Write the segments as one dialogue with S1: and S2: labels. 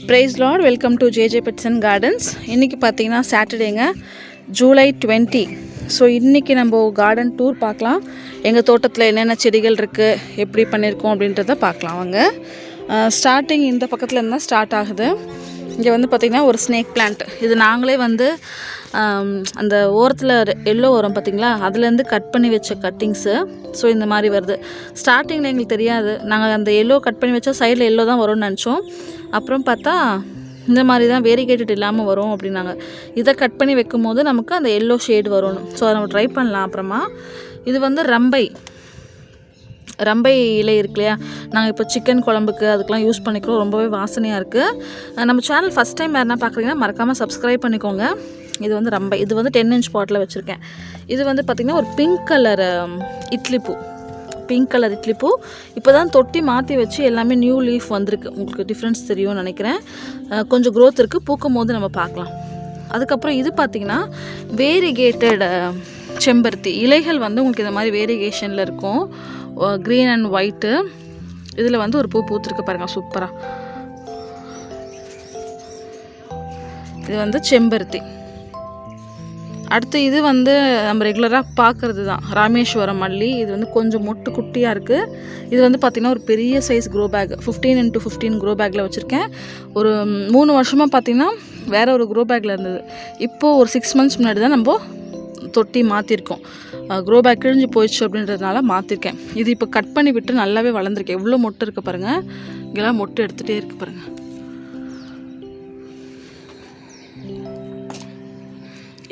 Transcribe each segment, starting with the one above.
S1: Praise Lord, welcome to JJ Pets and Gardens. இன்னைக்கு பார்த்தீங்கன்னா சாட்டர்டேங்க, July 20. So இன்றைக்கி நம்ம கார்டன் டூர் பார்க்கலாம். எங்கள் தோட்டத்தில் என்னென்ன செடிகள் இருக்குது, எப்படி பண்ணியிருக்கோம் அப்படின்றத பார்க்கலாம். வாங்க. ஸ்டார்டிங் இந்த பக்கத்தில் இருந்தால் ஸ்டார்ட் ஆகுது. இங்கே வந்து பார்த்திங்கன்னா ஒரு ஸ்னேக் பிளான்ட். இது நாங்களே வந்து அந்த ஓரத்தில் எல்லோ வரும் பார்த்திங்களா, அதுலேருந்து கட் பண்ணி வச்ச கட்டிங்ஸு. ஸோ இந்த மாதிரி வருது. ஸ்டார்டிங்கில் எங்களுக்கு தெரியாது, நாங்கள் அந்த எல்லோ கட் பண்ணி வச்சா சைடில் எல்லோ தான் வரும்னு நினச்சோம். அப்புறம் பார்த்தா இந்த மாதிரி தான் வேரிகேட்டட் இல்லாமல் வரும் அப்படின்னாங்க. இதை கட் பண்ணி வைக்கும் போது நமக்கு அந்த எல்லோ ஷேடு வரணும். ஸோ அதை நம்ம ட்ரை பண்ணலாம். அப்புறமா இது வந்து ரம்பை இலை இருக்கு இல்லையா, நாங்கள் இப்போ சிக்கன் குழம்புக்கு அதுக்கெலாம் யூஸ் பண்ணிக்கிறோம். ரொம்பவே வாசனையாக இருக்குது. நம்ம சேனல் ஃபஸ்ட் டைம் யாருன்னா பார்க்குறீங்கன்னா மறக்காமல் சப்ஸ்கிரைப் பண்ணிக்கோங்க. இது வந்து ரம்பை, இது வந்து 10 inch பாட்டில் வச்சுருக்கேன். இது வந்து பார்த்திங்கன்னா ஒரு பிங்க் கலர் இட்லி பூ. இப்போ தான் தொட்டி மாற்றி வச்சு எல்லாமே நியூ லீஃப் வந்திருக்கு. உங்களுக்கு டிஃப்ரென்ஸ் தெரியும்னு நினைக்கிறேன். கொஞ்சம் க்ரோத் இருக்குது, பூக்கும் போது நம்ம பார்க்கலாம். அதுக்கப்புறம் இது பார்த்திங்கன்னா வேரிகேட்டட் செம்பருத்தி இலைகள் வந்து உங்களுக்கு இந்த மாதிரி வேரிகேஷனில் இருக்கும். Green and white. இதில் வந்து ஒரு பூ பூத்துருக்கு பாருங்கள், சூப்பராக. இது வந்து செம்பருத்தி. அடுத்து இது வந்து நம்ம ரெகுலராக பார்க்குறது தான், ராமேஸ்வரம் மல்லி. இது வந்து கொஞ்சம் மொட்டு குட்டியாக இருக்குது. இது வந்து பார்த்திங்கன்னா ஒரு பெரிய size grow bag, 15x15 grow பேக்கில் வச்சுருக்கேன். ஒரு 3 வருஷமாக பார்த்திங்கன்னா வேறு ஒரு க்ரோ பேக்கில் இருந்தது. இப்போது ஒரு 6 months முன்னாடி தான் நம்ம தொட்டி மாற்றிருக்கோம். க்ரோ பேக் கிழிஞ்சு போயிடுச்சு அப்படின்றதுனால மாற்றிருக்கேன். இது இப்போ கட் பண்ணி விட்டு நல்லாவே வளர்ந்துருக்கு. எவ்வளோ மொட்டு இருக்குது பாருங்கள். இங்கெல்லாம் மொட்டு எடுத்துகிட்டே இருக்குது பாருங்கள்.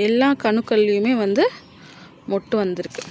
S1: எல்லா கணுக்கள்லையுமே வந்து மொட்டு வந்திருக்கு.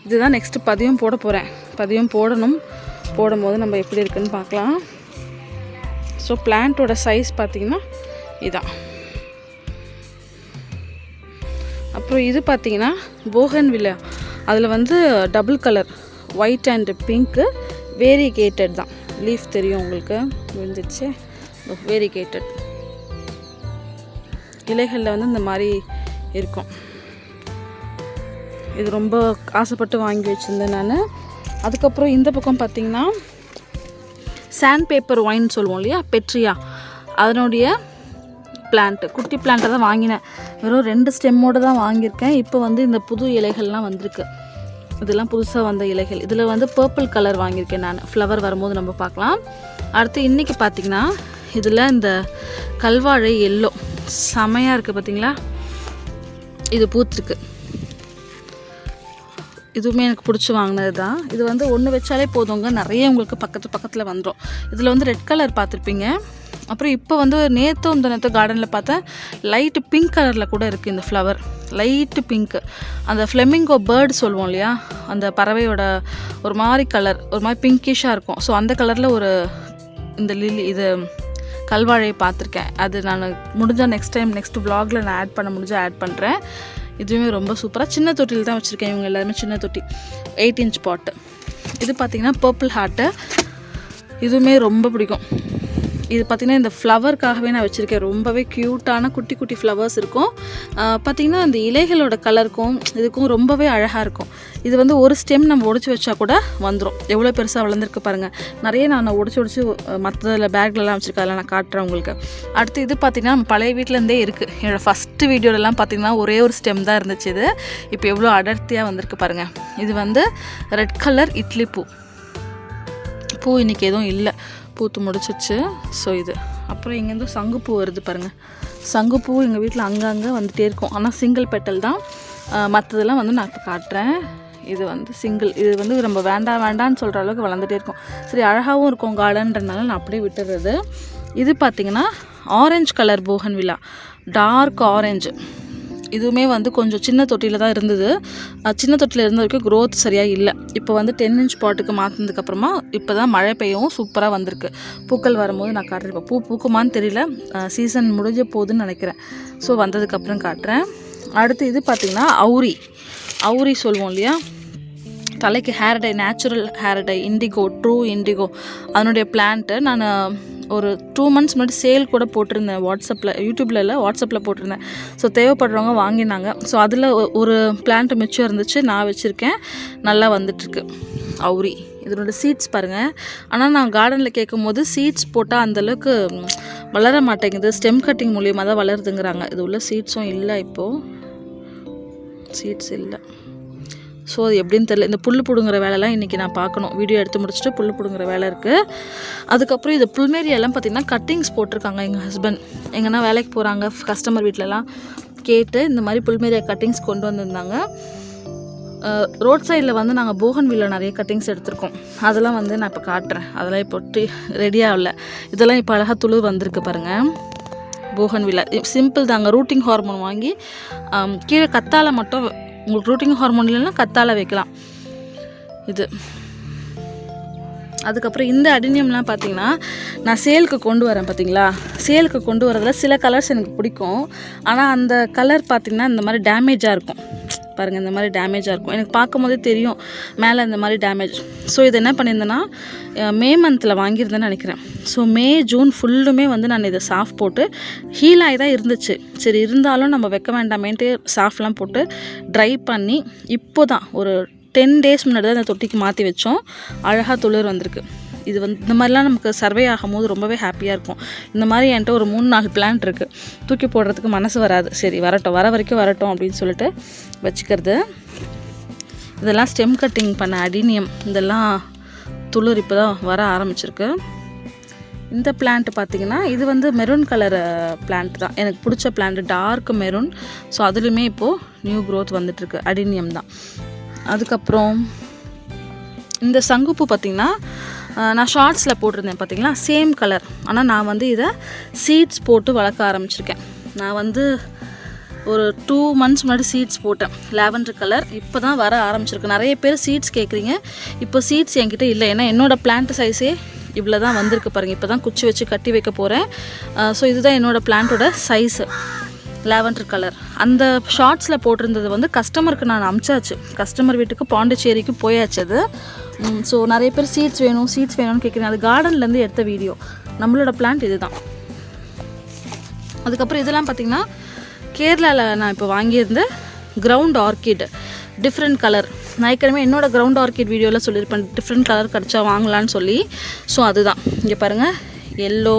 S1: இதுதான் நெக்ஸ்ட்டு பதியம் போட போகிறேன். பதியம் போடும்போது நம்ம எப்படி இருக்குன்னு பார்க்கலாம். ஸோ பிளான்ட்டோட சைஸ் பார்த்திங்கன்னா இதான். அப்புறம் இது பார்த்திங்கன்னா போகன்வில்லா. அதில் வந்து double colour white and pink variegated தான். லீஃப் தெரியும் உங்களுக்கு, விழுந்துச்சு. வேரிகேட்டட் இலைகளில் வந்து இந்த மாதிரி இருக்கும். இது ரொம்ப ஆசைப்பட்டு வாங்கி வச்சுருந்தேன் நான். அதுக்கப்புறம் இந்த பக்கம் பார்த்திங்கன்னா சாண்ட் பேப்பர் ஒயின் சொல்லுவோம் இல்லையா, பெட்ரியா, அதனுடைய பிளான்ட்டு, குட்டி பிளான்ட்டை தான் வாங்கினேன். வெறும் 2 ஸ்டெம்மோடு தான் வாங்கியிருக்கேன். இப்போ வந்து இந்த புது இலைகள்லாம் வந்திருக்கு. இதெல்லாம் புதுசாக வந்த இலைகள். இதில் வந்து பர்பிள் கலர் வாங்கியிருக்கேன் நான். ஃப்ளவர் வரும்போது நம்ம பார்க்கலாம். அடுத்து இன்றைக்கி பார்த்திங்கன்னா இதில் இந்த கல்வாழை எல்லோ செமையாக இருக்குது பார்த்திங்களா. இது பூத்துருக்கு. இதுவுமே எனக்கு பிடிச்சி வாங்கினது தான். இது வந்து ஒன்று வச்சாலே போதுங்க, நிறைய உங்களுக்கு பக்கத்தில் வந்துடும். இதில் வந்து ரெட் கலர் பார்த்துருப்பீங்க. அப்புறம் இப்போ வந்து நேற்று கார்டனில் பார்த்தேன் லைட்டு பிங்க் கலரில் கூட இருக்குது இந்த ஃப்ளவர். லைட்டு பிங்க்கு, அந்த ஃப்ளெமிங்கோ பேர்டு சொல்லுவோம் இல்லையா, அந்த பறவையோட ஒரு மாதிரி கலர், ஒரு மாதிரி பிங்கிஷாக இருக்கும். ஸோ அந்த கலரில் ஒரு இந்த இது கல்வாழையை பார்த்துருக்கேன். அது நான் முடிஞ்சால் நெக்ஸ்ட் vlogல நான் ஆட் பண்ண முடிஞ்சால் ஆட் பண்ணுறேன். இதுவுமே ரொம்ப சூப்பராக சின்ன தொட்டியில் தான் வச்சுருக்கேன். இவங்க எல்லாருமே சின்ன தொட்டி, 8 inch பாட்டு. இது பார்த்திங்கன்னா பர்பிள் ஹார்ட்டு. இதுவுமே ரொம்ப பிடிக்கும். இது பார்த்திங்கன்னா இந்த ஃப்ளவருக்காகவே நான் வச்சுருக்கேன். ரொம்பவே க்யூட்டான குட்டி குட்டி ஃப்ளவர்ஸ் இருக்கும். பார்த்திங்கன்னா அந்த இலைகளோட கலருக்கும் இதுக்கும் ரொம்பவே அழகாக இருக்கும். இது வந்து ஒரு ஸ்டெம் நம்ம உடச்சி வச்சா கூட வந்துடும். எவ்வளோ பெருசாக வளர்ந்துருக்கு பாருங்கள். நிறைய நான் உடச்சி மற்றதில் பேக்லலாம் வச்சுருக்கேன், அதெல்லாம் நான் காட்டுறேன் உங்களுக்கு. அடுத்து இது பார்த்திங்கன்னா நம்ம பழைய வீட்டிலேருந்தே இருக்குது. என்னோடய ஃபஸ்ட்டு வீடியோலலாம் பார்த்திங்கன்னா ஒரே ஒரு ஸ்டெம் தான் இருந்துச்சு. இது இப்போ எவ்வளோ அடர்த்தியாக வந்திருக்கு பாருங்கள். இது வந்து ரெட் கலர் இட்லி பூ இன்றைக்கி எதுவும் இல்லை, பூத்து முடிச்சிச்சு. ஸோ இது அப்புறம் இங்கேருந்து சங்குப்பூ வருது பாருங்கள். சங்குப்பூ எங்கள் வீட்டில் அங்கங்கே வந்துகிட்டே இருக்கும். ஆனால் சிங்கிள் பெட்டல் தான். மற்றதெல்லாம் வந்து நான் இப்போ காட்டுறேன். இது வந்து சிங்கிள். இது வந்து நம்ம வேண்டான்னு சொல்கிற அளவுக்கு வளர்ந்துட்டே இருக்கும். சரி, அழகாகவும் இருக்கும் கார்டன்றதுனால நான் அப்படியே விட்டுறது. இது பார்த்திங்கன்னா orange colour bougainvillea, dark orange. இதுவுமே வந்து கொஞ்சம் சின்ன தொட்டியில் தான் இருந்தது. சின்ன தொட்டியில் இருந்த வரைக்கும் க்ரோத் சரியாக இல்லை. இப்போ வந்து 10 inch பாட்டுக்கு மாற்றினதுக்கப்புறமா இப்போ தான் மழை பெய்யவும் சூப்பராக வந்திருக்கு. பூக்கள் வரும்போது நான் காட்டுறேன். பூக்குமான்னு தெரியல, சீசன் முடிஞ்ச போகுதுன்னு நினைக்கிறேன். ஸோ வந்ததுக்கப்புறம் காட்டுறேன். அடுத்து இது பார்த்திங்கன்னா அவுரி சொல்லுவோம் இல்லையா, தலைக்கு hair dye, natural hair dye, true indigo, அதனுடைய பிளான்ட்டு நான் ஒரு 2 months முன்னாடி சேல் கூட போட்டிருந்தேன். யூடியூப்பில் இல்லை, வாட்ஸ்அப்பில் போட்டிருந்தேன். ஸோ தேவைப்படுறவங்க வாங்கினாங்க. ஸோ அதில் ஒரு பிளான்ட் மிச்சம் இருந்துச்சு, நான் வச்சுருக்கேன். நல்லா வந்துட்டுருக்கு அவுரி. இதனோட சீட்ஸ் பாருங்கள். ஆனால் நான் கார்டனில் கேட்கும் போது சீட்ஸ் போட்டால் அந்தளவுக்கு வளர மாட்டேங்குது, ஸ்டெம் கட்டிங் மூலியமாக தான் வளருதுங்கிறாங்க. இது உள்ள சீட்ஸும் இல்லை, இப்போது சீட்ஸ் இல்லை. ஸோ அது எப்படின்னு தெரியல. இந்த புல் பிடுங்குற வேலைலாம் இன்றைக்கி நான் பார்க்கணும். வீடியோ எடுத்து முடிச்சுட்டு புல் பிடுங்குற வேலை இருக்குது. அதுக்கப்புறம் இது புல்மேரியெல்லாம் பார்த்திங்கன்னா கட்டிங்ஸ் போட்டிருக்காங்க. எங்கள் ஹஸ்பண்ட் எங்கன்னா வேலைக்கு போகிறாங்க, கஸ்டமர் வீட்டிலலாம் கேட்டு இந்த மாதிரி புல்மேரியா கட்டிங்ஸ் கொண்டு வந்திருந்தாங்க. ரோட் சைடில் வந்து நாங்கள் போகன்வில்ல நிறைய கட்டிங்ஸ் எடுத்திருக்கோம். அதெல்லாம் வந்து நான் இப்போ காட்டுறேன். அதெல்லாம் இப்போ ரெடியாக இல்லை. இதெல்லாம் இப்போ அழகாக துளிர் வந்திருக்கு பாருங்கள். போகன்வில்லா சிம்பிள் தாங்க. ரூட்டிங் ஹார்மோன் வாங்கி கீழே கத்தாழை மட்டும், உங்களுக்கு ரூட்டிங் ஹார்மோன் இல்லைன்னா கத்தாழை வைக்கலாம் இது. அதுக்கப்புறம் இந்த அடினியம்லாம் பார்த்திங்கன்னா நான் சேலுக்கு கொண்டு வரேன் பார்த்திங்களா. சேலுக்கு கொண்டு வரதுல சில கலர்ஸ் எனக்கு பிடிக்கும். ஆனால் அந்த கலர் பார்த்திங்கன்னா இந்த மாதிரி டேமேஜாக இருக்கும் பாருங்கள். இந்த மாதிரி டேமேஜாக இருக்கும். எனக்கு பார்க்கும் போதே தெரியும் மேலே இந்த மாதிரி டேமேஜ். ஸோ இது என்ன பண்ணியிருந்தேன்னா மே மந்தில் வாங்கியிருந்தேன்னு நினைக்கிறேன். ஸோ மே ஜூன் ஃபுல்லுமே வந்து நான் இதை சாஃப்ட் போட்டு ஹீல் ஆகி தான் இருந்துச்சு. சரி இருந்தாலும் நம்ம வைக்க வேண்டாமேன்ட்டு சாஃப்ட்லாம் போட்டு ட்ரை பண்ணி இப்போ தான் ஒரு 10 டேஸ் முன்னாடி தான் இந்த தொட்டிக்கு மாற்றி வச்சோம். அழகாக துளிர் வந்திருக்கு. இது வந்து இந்த மாதிரிலாம் நமக்கு சர்வே ஆகும்போது ரொம்பவே ஹாப்பியாக இருக்கும். இந்த மாதிரி என்கிட்ட ஒரு 3-4 பிளான்ட் இருக்குது. தூக்கி போடுறதுக்கு மனசு வராது. சரி வரட்டும், வர வரைக்கும் வரட்டும் அப்படின்னு சொல்லிட்டு வச்சுக்கிறது. இதெல்லாம் ஸ்டெம் கட்டிங் பண்ண அடினியம். இதெல்லாம் துளிர் இப்போ தான் வர ஆரம்பிச்சிருக்கு. இந்த பிளான்ட் பார்த்திங்கன்னா இது வந்து மெரூன் கலர் பிளான்ட் தான். எனக்கு பிடிச்ச பிளான்ட் டார்க் மெரூன். ஸோ அதுலேயுமே இப்போது நியூ க்ரோத் வந்துட்டுருக்கு. அடினியம் தான். அதுக்கப்புறம் இந்த சங்குப்பூ பார்த்திங்கன்னா நான் ஷார்ட்ஸில் போட்டிருந்தேன் பார்த்திங்களா, சேம் கலர். ஆனால் நான் வந்து இதை சீட்ஸ் போட்டு வளர்க்க ஆரம்பிச்சிருக்கேன். நான் வந்து ஒரு 2 மந்த்ஸ் முன்னாடி சீட்ஸ் போட்டேன். லாவெண்டர் கலர் இப்போ தான் வர ஆரம்பிச்சிருக்கு. நிறைய பேர் சீட்ஸ் கேட்குறீங்க. இப்போ சீட்ஸ் என்கிட்ட இல்லை. ஏன்னா என்னோடய பிளான்ட் சைஸே இவ்வளோ தான் வந்திருக்கு பாருங்கள். இப்போ தான் குச்சி வச்சு கட்டி வைக்க போகிறேன். ஸோ இதுதான் என்னோடய பிளான்ட்டோட சைஸு, லாவெண்டர் கலர். அந்த ஷார்ட்ஸில் போட்டிருந்தது வந்து கஸ்டமருக்கு நான் அனுப்பிச்சாச்சு. கஸ்டமர் வீட்டுக்கு பாண்டிச்சேரிக்கு போயாச்சு அது. ஸோ நிறைய பேர் சீட்ஸ் வேணும்னு கேட்குறேன். அது கார்டன்லேருந்து எடுத்த வீடியோ. நம்மளோட பிளான்ட் இது தான். அதுக்கப்புறம் இதெல்லாம் பார்த்திங்கன்னா கேரளாவில் நான் இப்போ வாங்கியிருந்த கிரவுண்ட் ஆர்கிட், டிஃப்ரெண்ட் கலர். நான் ஏற்கனவே என்னோடய கிரவுண்ட் ஆர்கிட் வீடியோவில் சொல்லியிருப்பேன், டிஃப்ரெண்ட் கலர் கிடச்சா வாங்கலான்னு சொல்லி. ஸோ அதுதான் இங்கே பாருங்கள். எல்லோ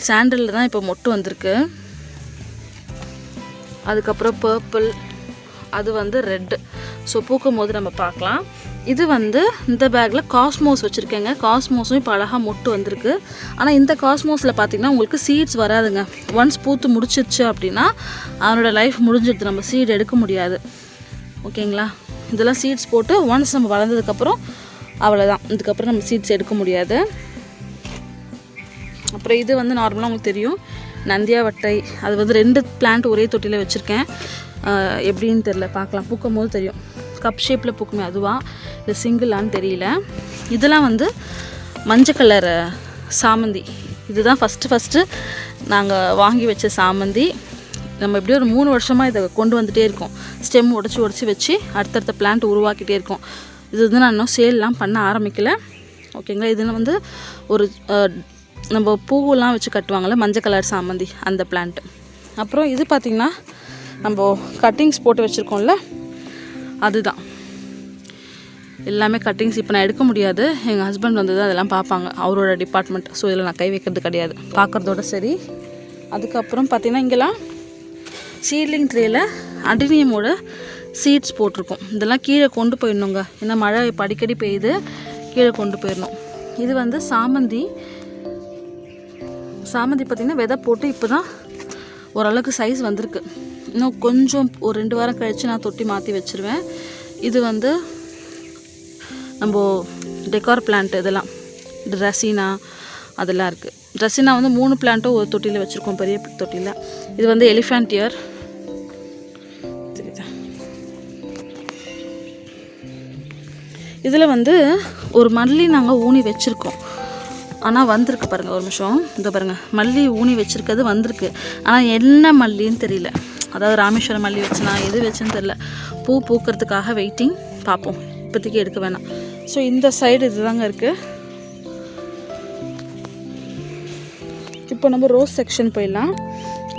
S1: சாண்டில் தான் இப்போ மொட்டு வந்திருக்கு. அதுக்கப்புறம் பர்பிள், அது வந்து ரெட்டு. ஸோ பூக்கும் போது நம்ம பார்க்கலாம். இது வந்து இந்த பேக்கில் காஸ்மோஸ் வச்சுருக்கேங்க. காஸ்மோஸும் இப்போ அழகாக மொட்டு வந்திருக்கு. ஆனால் இந்த காஸ்மோஸில் பார்த்திங்கன்னா உங்களுக்கு சீட்ஸ் வராதுங்க. ஒன்ஸ் பூத்து முடிச்சிருச்சு அப்படின்னா அதனோட லைஃப் முடிஞ்சிடுது. நம்ம சீட் எடுக்க முடியாது. ஓகேங்களா. இதெல்லாம் சீட்ஸ் போட்டு ஒன்ஸ் நம்ம வளர்ந்ததுக்கப்புறம் அவ்வளோதான். இதுக்கப்புறம் நம்ம சீட்ஸ் எடுக்க முடியாது. அப்புறம் இது வந்து நார்மலாக உங்களுக்கு தெரியும், நந்தியாவட்டை. அது வந்து 2 பிளான்ட் ஒரே தொட்டியில் வச்சுருக்கேன். எப்படின்னு தெரில, பார்க்கலாம். பூக்கும் போது தெரியும். கப் ஷேப்பில் பூக்குமே, அதுவா இல்லை சிங்கிளான்னு தெரியல. இதெல்லாம் வந்து மஞ்சள் கலர் சாமந்தி. இதுதான் ஃபஸ்ட்டு நாங்கள் வாங்கி வச்ச சாமந்தி. நம்ம எப்படியும் ஒரு 3 வருஷமாக இதை கொண்டு வந்துகிட்டே இருக்கோம். ஸ்டெம் உடச்சி வச்சு அடுத்தடுத்த பிளான்ட் உருவாக்கிட்டே இருக்கோம். இது வந்து நான் இன்னும் சேல்லாம் பண்ண ஆரம்பிக்கல. ஓகேங்களா. இதில் வந்து ஒரு நம்ம பூவெல்லாம் வச்சு கட்டுவாங்கள்ல, மஞ்சள் கலர் சாமந்தி, அந்த பிளான்ட்டு. அப்புறம் இது பார்த்திங்கன்னா நம்ம கட்டிங்ஸ் போட்டு வச்சுருக்கோம்ல, அதுதான். எல்லாமே கட்டிங்ஸ் இப்போ நான் எடுக்க முடியாது. எங்கள் ஹஸ்பண்ட் வந்து தான் அதெல்லாம் பார்ப்பாங்க, அவரோட டிபார்ட்மெண்ட். ஸோ இதில் நான் கை வைக்கிறது கிடையாது, பார்க்குறதோட சரி. அதுக்கப்புறம் பார்த்திங்கன்னா இங்கெல்லாம் சீட்லிங் ட்ரேயில் அடினியமோட சீட்ஸ் போட்டிருக்கோம். இதெல்லாம் கீழே கொண்டு போயிடணுங்க. ஏன்னா மழை இப்போ அடிக்கடி பெய்யுது, கீழே கொண்டு போயிடணும். இது வந்து சாமந்தி பார்த்திங்கன்னா விதை போட்டு இப்போ தான் ஓரளவுக்கு சைஸ் வந்திருக்கு. இன்னும் கொஞ்சம் ஒரு 2 வாரம் கழித்து நான் தொட்டி மாற்றி வச்சுருவேன். இது வந்து நம்ம டெக்கார் பிளான்ட். இதெல்லாம் ட்ரெஸ்ஸினா அதெல்லாம் இருக்குது. ட்ரெஸ்ஸினா வந்து 3 பிளான்ட்டும் ஒரு தொட்டியில் வச்சுருக்கோம், பெரிய தொட்டியில். இது வந்து எலிஃபண்ட் இயர். இதில் வந்து ஒரு மல்லி நாங்கள் ஊனி வச்சுருக்கோம். ஆனால் வந்திருக்கு பாருங்கள், ஒரு நிமிஷம். இந்த பாருங்கள், மல்லி ஊனி வச்சுருக்கிறது வந்திருக்கு. ஆனால் என்ன மல்லின்னு தெரியல. அதாவது ராமேஸ்வரம் மல்லி வச்சுனா எது வச்சுன்னு தெரியல. பூ பூக்கிறதுக்காக வெயிட்டிங். பார்ப்போம், இப்போதைக்கு எடுக்க வேணாம். ஸோ இந்த சைடு இதுதாங்க இருக்குது. இப்போ நம்ம ரோஸ் செக்ஷன் போயிடலாம்.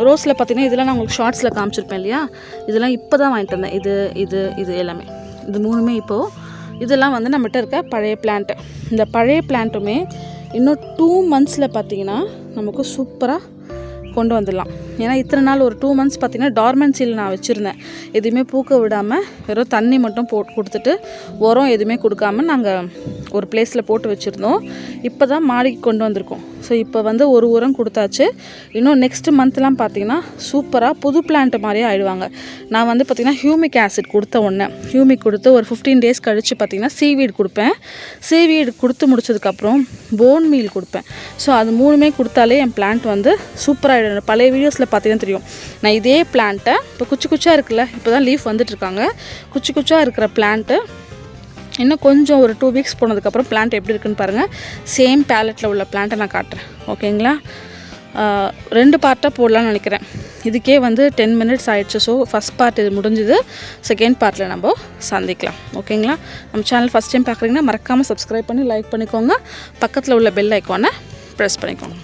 S1: ரோஸில் பார்த்திங்கன்னா இதெல்லாம் நான் உங்களுக்கு ஷார்ட்ஸில் காமிச்சிருப்பேன் இல்லையா. இதெல்லாம் இப்போ தான் வாங்கிட்டு வந்தேன். இது எல்லாமே, இது 3மே இப்போது இதெல்லாம் வந்து நம்மகிட்ட இருக்க பழைய பிளான்ட்டு. இந்த பழைய பிளான்ட்டுமே இன்னும் 2 monthஸில் பார்த்திங்கன்னா நமக்கு சூப்பராக கொண்டு வந்துடலாம். ஏன்னா இத்தனை நாள் ஒரு 2 months பார்த்திங்கன்னா டார்மென்சியில் நான் வச்சுருந்தேன். எதுவுமே பூக்க விடாமல் வெறும் தண்ணி மட்டும் போட்டு கொடுத்துட்டு உரம் எதுவுமே கொடுக்காம நாங்கள் ஒரு பிளேஸில் போட்டு வச்சுருந்தோம். இப்போ தான் மாடிக்கு கொண்டு வந்திருக்கோம். ஸோ இப்போ வந்து ஒரு உரம் கொடுத்தாச்சு. இன்னும் நெக்ஸ்ட் மந்த்லாம் பார்த்திங்கன்னா சூப்பராக புது பிளான்ட் மாதிரியே ஆகிடுவாங்க. நான் வந்து பார்த்திங்கன்னா ஹியூமிக் ஆசிட் கொடுத்த உடனே ஹியூமிக் கொடுத்து ஒரு 15 days கழித்து பார்த்திங்கன்னா சீவீடு கொடுப்பேன். சீவீடு கொடுத்து முடிச்சதுக்கப்புறம் போன் மீல் கொடுப்பேன். ஸோ அது 3மே கொடுத்தாலே என் பிளான்ட் வந்து சூப்பராக. பழைய வீடியோஸில் பார்த்தீங்கன்னா தெரியும், நான் இதே பிளான்ட்டை இப்போ குச்சி குச்சாக இருக்குல்ல, இப்போ தான் லீஃப் வந்துட்டுருக்காங்க. குச்சி குச்சாக இருக்கிற பிளான்ட்டு இன்னும் கொஞ்சம் ஒரு 2 weeks போனதுக்கப்புறம் பிளான்ட் எப்படி இருக்குன்னு பாருங்கள். சேம் பேலட்டில் உள்ள பிளான்ட்டை நான் காட்டுறேன். ஓகேங்களா? 2 பார்ட்டாக போடலான்னு நினைக்கிறேன். இதுக்கே வந்து 10 minutes ஆயிடுச்சு. ஸோ ஃபஸ்ட் பார்ட் இது முடிஞ்சுது. செகண்ட் பார்ட்டில் நம்ம சந்திக்கலாம். ஓகேங்களா? நம்ம சேனல் ஃபஸ்ட் டைம் பார்க்குறீங்கன்னா மறக்காமல் சப்ஸ்கிரைப் பண்ணி லைக் பண்ணிக்கோங்க. பக்கத்தில் உள்ள பெல் ஐக்கானை ப்ரெஸ் பண்ணிக்கோங்க.